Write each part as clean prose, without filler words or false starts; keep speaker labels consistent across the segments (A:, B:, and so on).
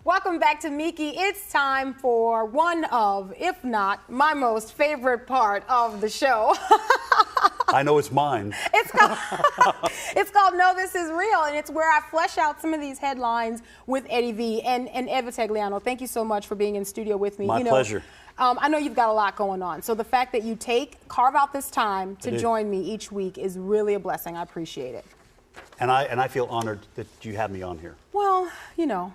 A: Welcome back to Meeke. It's time for one of, if not my most favorite part of the show.
B: I know it's mine.
A: It's called No, This Is Real, and it's where I flesh out some of these headlines with Eddy V and Ed Vitagliano. Thank you so much for being in studio with me.
B: My pleasure.
A: I know you've got a lot going on, so the fact that you carve out this time to join me each week is really a blessing. I appreciate it.
B: And I feel honored that you had me on here.
A: Well, you know,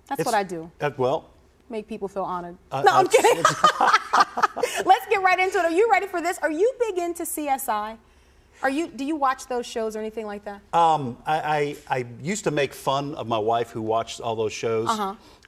A: that's what I do.
B: Well,
A: make people feel honored. No, I'm kidding. Let's get right into it. Are you ready for this? Are you big into CSI? Do you watch those shows or anything like that?
B: I used to make fun of my wife who watched all those shows.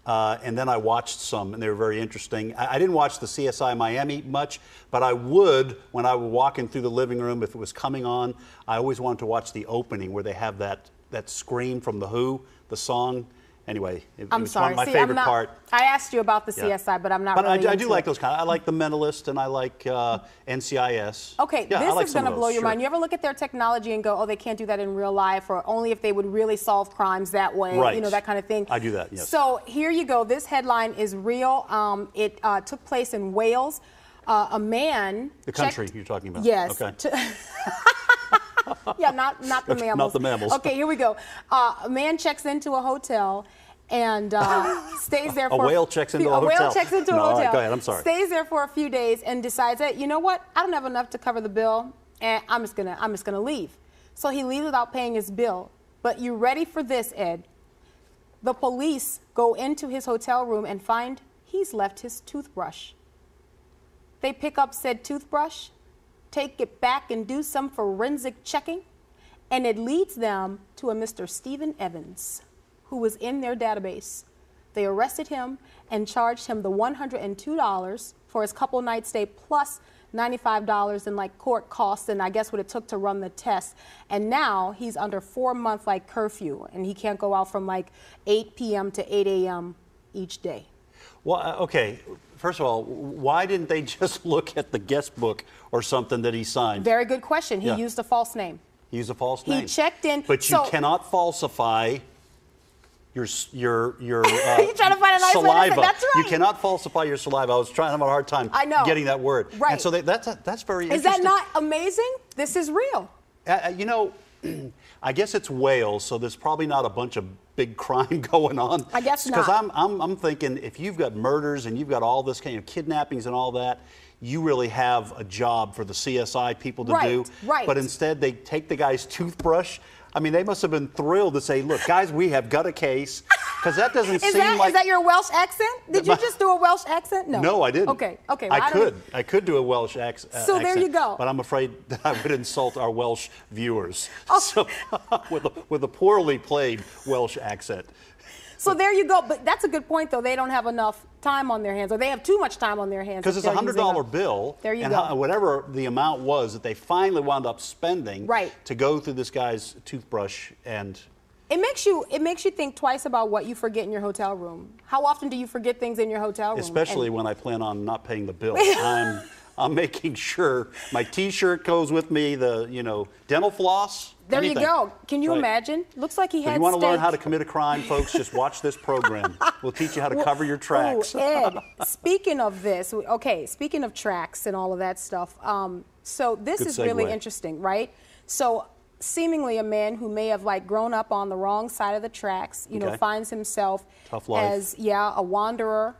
B: And then I watched some, and they were very interesting. I didn't watch the CSI Miami much, but I would, when I was walking through the living room, if it was coming on, I always wanted to watch the opening where they have that scream from The Who, the song. Anyway, it was one of my favorite part.
A: I asked you about the CSI, but I'm not really into
B: I do like those kind. I like The Mentalist, and I like NCIS.
A: Okay,
B: yeah,
A: this is going to blow your mind. You ever look at their technology and go, oh, they can't do that in real life, or only if they would really solve crimes that way,
B: right.
A: You know, that kind of thing.
B: I do that, yes.
A: So here you go. This headline is real. It took place in Wales. A man...
B: The country you're talking about?
A: Yes.
B: Okay.
A: Yeah, not the mammals.
B: Not the mammals.
A: Okay, here we go. A man checks into a hotel and stays there for...
B: A whale checks into a hotel.
A: A whale checks into a hotel.
B: All right, go ahead, I'm sorry.
A: Stays there for a few days and decides that, you know what, I don't have enough to cover the bill, and I'm just gonna leave. So he leaves without paying his bill. But you ready for this, Ed? The police go into his hotel room and find he's left his toothbrush. They pick up said toothbrush, take it back and do some forensic checking, and it leads them to a Mr. Stephen Evans, who was in their database. They arrested him and charged him the $102 for his couple night stay plus $95 in like court costs and I guess what it took to run the test. And now he's under 4-month like curfew and he can't go out from like 8 p.m. to 8 a.m. each day.
B: Well, okay. First of all, why didn't they just look at the guest book or something that he signed?
A: Very good question. He used a false name.
B: He used a false name.
A: He checked in.
B: But you cannot falsify your
A: You're trying to find a nice
B: saliva.
A: way to say, that's right.
B: You cannot falsify your saliva. I was trying to have a hard time getting that word.
A: Right.
B: And so that's very interesting.
A: Is that not amazing? This is real.
B: You know, I guess it's Wales, so there's probably not a bunch of big crime going on.
A: I guess not.
B: Because I'm thinking if you've got murders and you've got all this kind of kidnappings and all that, you really have a job for the CSI people to do.
A: Right.
B: But instead they take the guy's toothbrush. I mean, they must have been thrilled to say, look, guys, we have got a case. Because that doesn't seem like...
A: Is that your Welsh accent? Did you just do a Welsh accent? No.
B: No, I didn't.
A: Okay. Well,
B: I could do a Welsh accent.
A: So there you go.
B: But I'm afraid that I would insult our Welsh viewers. Oh. So, with a poorly played Welsh accent.
A: So there you go. But that's a good point, though. They don't have enough time on their hands, or they have too much time on their hands.
B: Because it's a $100 bill.
A: There you go.
B: Whatever the amount was that they finally wound up spending to go through this guy's toothbrush and...
A: It makes you think twice about what you forget in your hotel room. How often do you forget things in your hotel room?
B: Especially when I plan on not paying the bill. I'm making sure my T-shirt goes with me, the dental floss.
A: There you go. Can you imagine? Looks like he had.
B: If you want to learn how to commit a crime, folks, just watch this program. We'll teach you how to cover your tracks.
A: Oh, Ed, speaking of this, speaking of tracks and all of that stuff, so this is really interesting, right? So seemingly a man who may have like grown up on the wrong side of the tracks, you know, finds himself as a wanderer,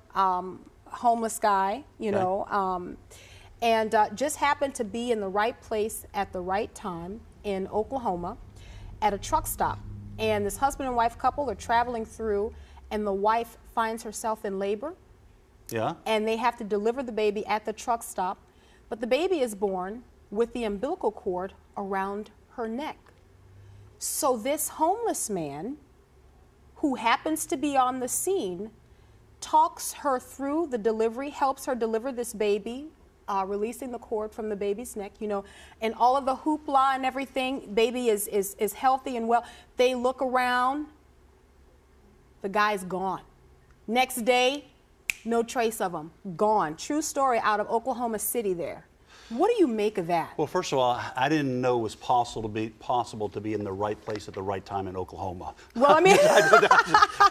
A: homeless guy, you know, and just happened to be in the right place at the right time in Oklahoma at a truck stop. And this husband and wife couple are traveling through, and the wife finds herself in labor.
B: Yeah.
A: And they have to deliver the baby at the truck stop, but the baby is born with the umbilical cord around her neck. So this homeless man, who happens to be on the scene, talks her through the delivery, helps her deliver this baby, releasing the cord from the baby's neck, you know, and all of the hoopla and everything. Baby is healthy and well. They look around, the guy's gone. Next day, no trace of him, gone. True story out of Oklahoma City there. What do you make of that?
B: Well, first of all, I didn't know it was possible to be in the right place at the right time in Oklahoma.
A: Well, I mean,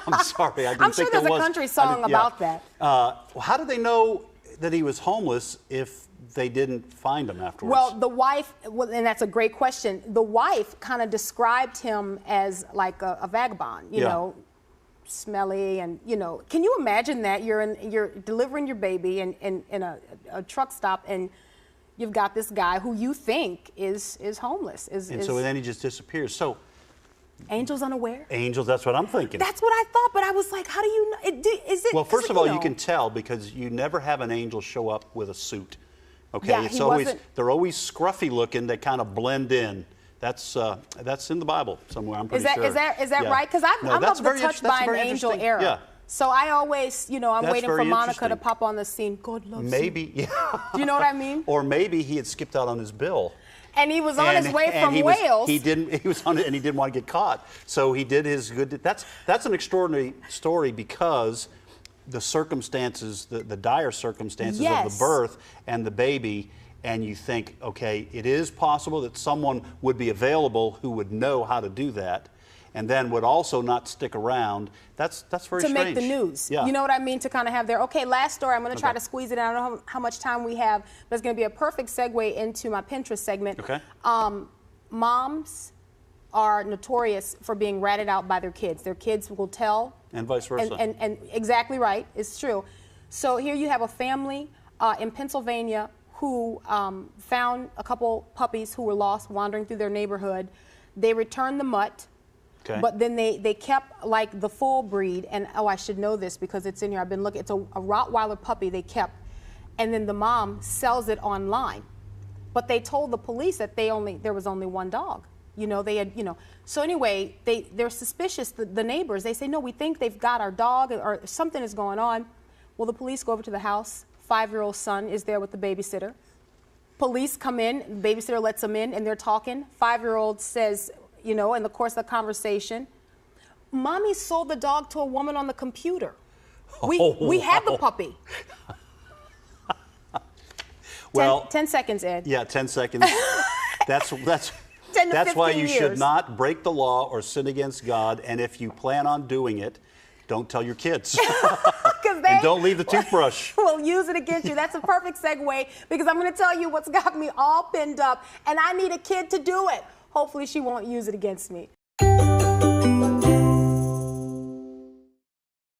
B: I'm sorry, I didn't
A: I'm sure
B: think
A: there's
B: there
A: a
B: was.
A: country song about that.
B: How did they know that he was homeless if they didn't find him afterwards?
A: Well, the wife, and that's a great question. The wife kind of described him as like a vagabond, you know, smelly, and can you imagine that you're delivering your baby in a truck stop, and you've got this guy who you think is homeless.
B: So then he just disappears. So
A: angels unaware?
B: Angels, that's what I'm thinking.
A: That's what I thought, but I was like, how do you know? Is it?
B: Well, first of all, you can tell because you never have an angel show up with a suit. Okay,
A: yeah,
B: they're always scruffy looking. They kind of blend in. That's in the Bible somewhere. I'm pretty sure.
A: Is that right? Because I'm of the touched by an angel era. Yeah. So I always, I'm waiting for Monica to pop on the scene. God loves you.
B: Maybe, yeah.
A: Do you know what I mean?
B: Or maybe he had skipped out on his bill.
A: And he was on his way from Wales.
B: He was on it, and he didn't want to get caught. So he did his good. That's an extraordinary story because the circumstances, the dire circumstances of the birth and the baby. And you think, okay, it is possible that someone would be available who would know how to do that, and then would also not stick around. That's very strange.
A: To make the news.
B: Yeah.
A: You know what I mean? To kind of have their, okay, last story, I'm going to try to squeeze it in. I don't know how much time we have, but it's going to be a perfect segue into my Pinterest segment.
B: Okay.
A: Moms are notorious for being ratted out by their kids. Their kids will tell.
B: And vice versa.
A: And exactly right. It's true. So here you have a family in Pennsylvania who found a couple puppies who were lost wandering through their neighborhood. They returned the mutt, but then they kept like the full breed, and I should know this because it's in here. I've been looking. It's a Rottweiler puppy they kept, and then the mom sells it online. But they told the police that there was only one dog. They had, So anyway, they're suspicious. The neighbors, they say, no, we think they've got our dog or something is going on. Well, the police go over to the house. 5-year-old son is there with the babysitter. Police come in, the babysitter lets them in, and they're talking. 5-year-old says, in the course of the conversation, Mommy sold the dog to a woman on the computer. We had the puppy.
B: Well,
A: 10 seconds, Ed.
B: Yeah, 10 seconds. That's why you should not break the law or sin against God, and if you plan on doing it, don't tell your kids. And don't leave the toothbrush.
A: We'll use it against you. That's a perfect segue because I'm going to tell you what's got me all pinned up, and I need a kid to do it. Hopefully she won't use it against me.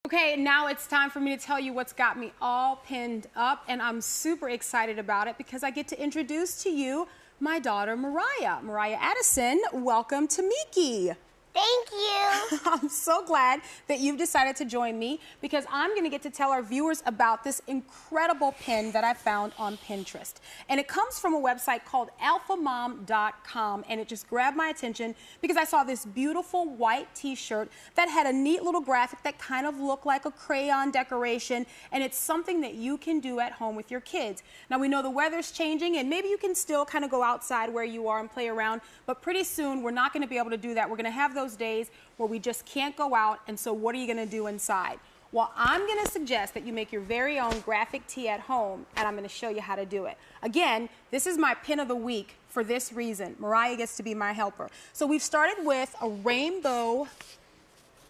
A: Okay, now it's time for me to tell you what's got me all pinned up, and I'm super excited about it because I get to introduce to you my daughter, Mariah. Mariah Addison, welcome to Meeke.
C: Thank you.
A: I'm so glad that you've decided to join me because I'm going to get to tell our viewers about this incredible pin that I found on Pinterest. And it comes from a website called alphamom.com, and it just grabbed my attention because I saw this beautiful white t-shirt that had a neat little graphic that kind of looked like a crayon decoration, and it's something that you can do at home with your kids. Now, we know the weather's changing, and maybe you can still kind of go outside where you are and play around, but pretty soon we're not going to be able to do that. We're going to have those days where we just can't go out, and so what are you going to do inside? Well, I'm going to suggest that you make your very own graphic tee at home, and I'm going to show you how to do it. Again, this is my pin of the week for this reason. Mariah gets to be my helper. So we've started with a rainbow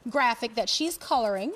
A: graphic that she's coloring,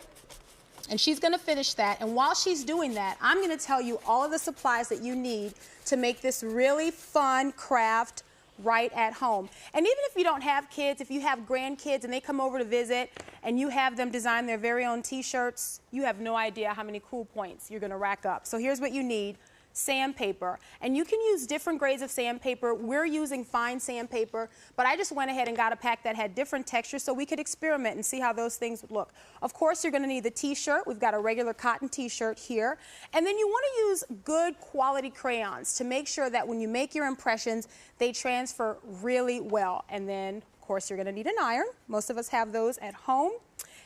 A: and she's going to finish that, and while she's doing that, I'm going to tell you all of the supplies that you need to make this really fun craft right at home. And even if you don't have kids, if you have grandkids and they come over to visit and you have them design their very own t-shirts, you have no idea how many cool points you're going to rack up. So here's what you need. Sandpaper, and you can use different grades of sandpaper. We're using fine sandpaper, but I just went ahead and got a pack that had different textures so we could experiment and see how those things would look. Of course, you're going to need the t-shirt. We've got a regular cotton t-shirt here, and then you want to use good quality crayons to make sure that when you make your impressions, they transfer really well. And then, of course, you're going to need an iron. Most of us have those at home,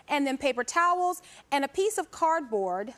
A: and then paper towels and a piece of cardboard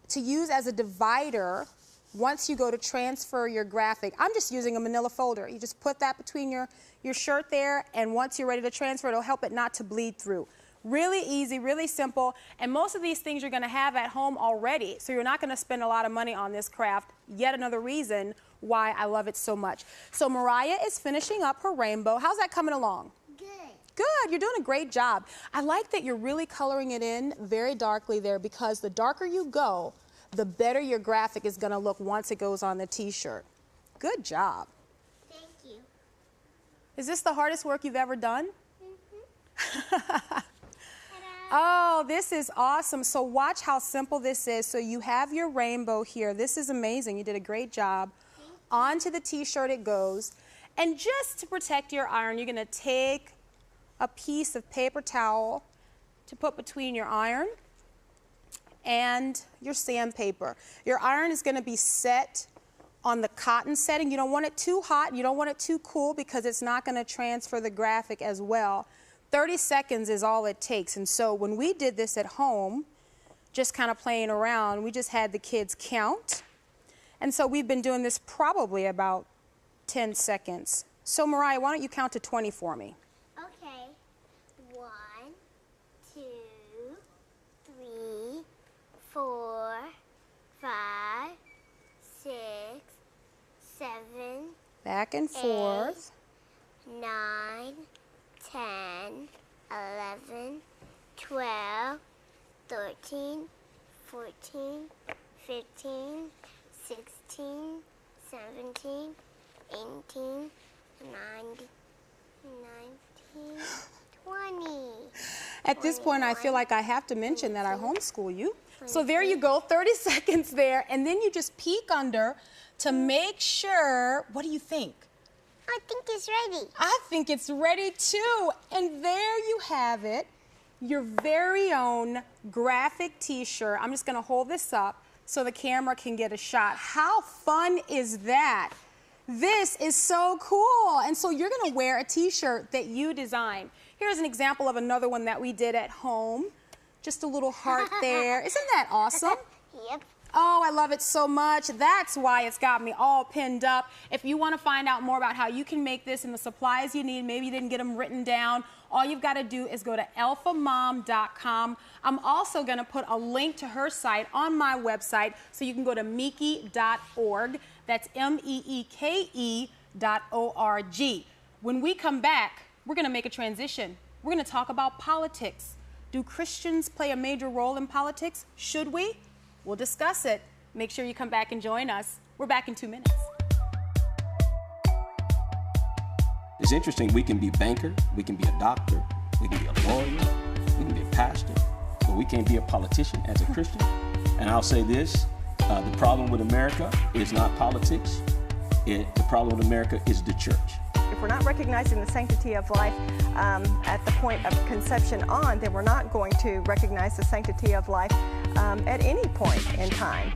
A: to use as a divider. Once you go to transfer your graphic, I'm just using a manila folder. You just put that between your shirt there, and once you're ready to transfer, it'll help it not to bleed through. Really easy, really simple, and most of these things you're going to have at home already, so you're not going to spend a lot of money on this craft. Yet another reason why I love it so much. So Mariah is finishing up her rainbow. How's that coming along?
C: Good.
A: Good, you're doing a great job. I like that you're really coloring it in very darkly there, because the darker you go, the better your graphic is going to look once it goes on the t-shirt. Good job.
C: Thank you.
A: Is this the hardest work you've ever done?
C: Mm-hmm.
A: Oh, this is awesome. So watch how simple this is. So you have your rainbow here. This is amazing. You did a great job. Onto the t-shirt it goes. And just to protect your iron, you're going to take a piece of paper towel to put between your iron and your sandpaper. Your iron is going to be set on the cotton setting. You don't want it too hot. You don't want it too cool, because it's not going to transfer the graphic as well. 30 seconds is all it takes. And so when we did this at home, just kind of playing around, we just had the kids count. And so we've been doing this probably about 10 seconds. So Mariah, why don't you count to 20 for me?
C: Okay. 1, 2, 3, 4, 5, 6, 7,
A: Back and forth.
C: 9, 10, 11, 12, 13, 14, 15, 16, 17, 18, 19, 20.
A: At this point, I feel like I have to mention that I homeschool you. So there you go, 30 seconds there, and then you just peek under to make sure. What do you think?
C: I think it's ready.
A: I think it's ready too. And there you have it, your very own graphic t-shirt. I'm just gonna hold this up so the camera can get a shot. How fun is that? This is so cool. And so you're gonna wear a t-shirt that you designed. Here's an example of another one that we did at home. Just a little heart there. Isn't that awesome?
C: Yep.
A: Oh, I love it so much. That's why it's got me all pinned up. If you want to find out more about how you can make this and the supplies you need, maybe you didn't get them written down, all you've got to do is go to alphamom.com. I'm also going to put a link to her site on my website, so you can go to meeke.org. That's MEEKE.org. When we come back, we're going to make a transition. We're going to talk about politics. Do Christians play a major role in politics? Should we? We'll discuss it. Make sure you come back and join us. We're back in 2 minutes.
D: It's interesting, we can be a banker, we can be a doctor, we can be a lawyer, we can be a pastor, but we can't be a politician as a Christian. And I'll say this, the problem with America is not politics. The problem with America is the church.
E: If we're not recognizing the sanctity of life at the point of conception on, then we're not going to recognize the sanctity of life at any point in time.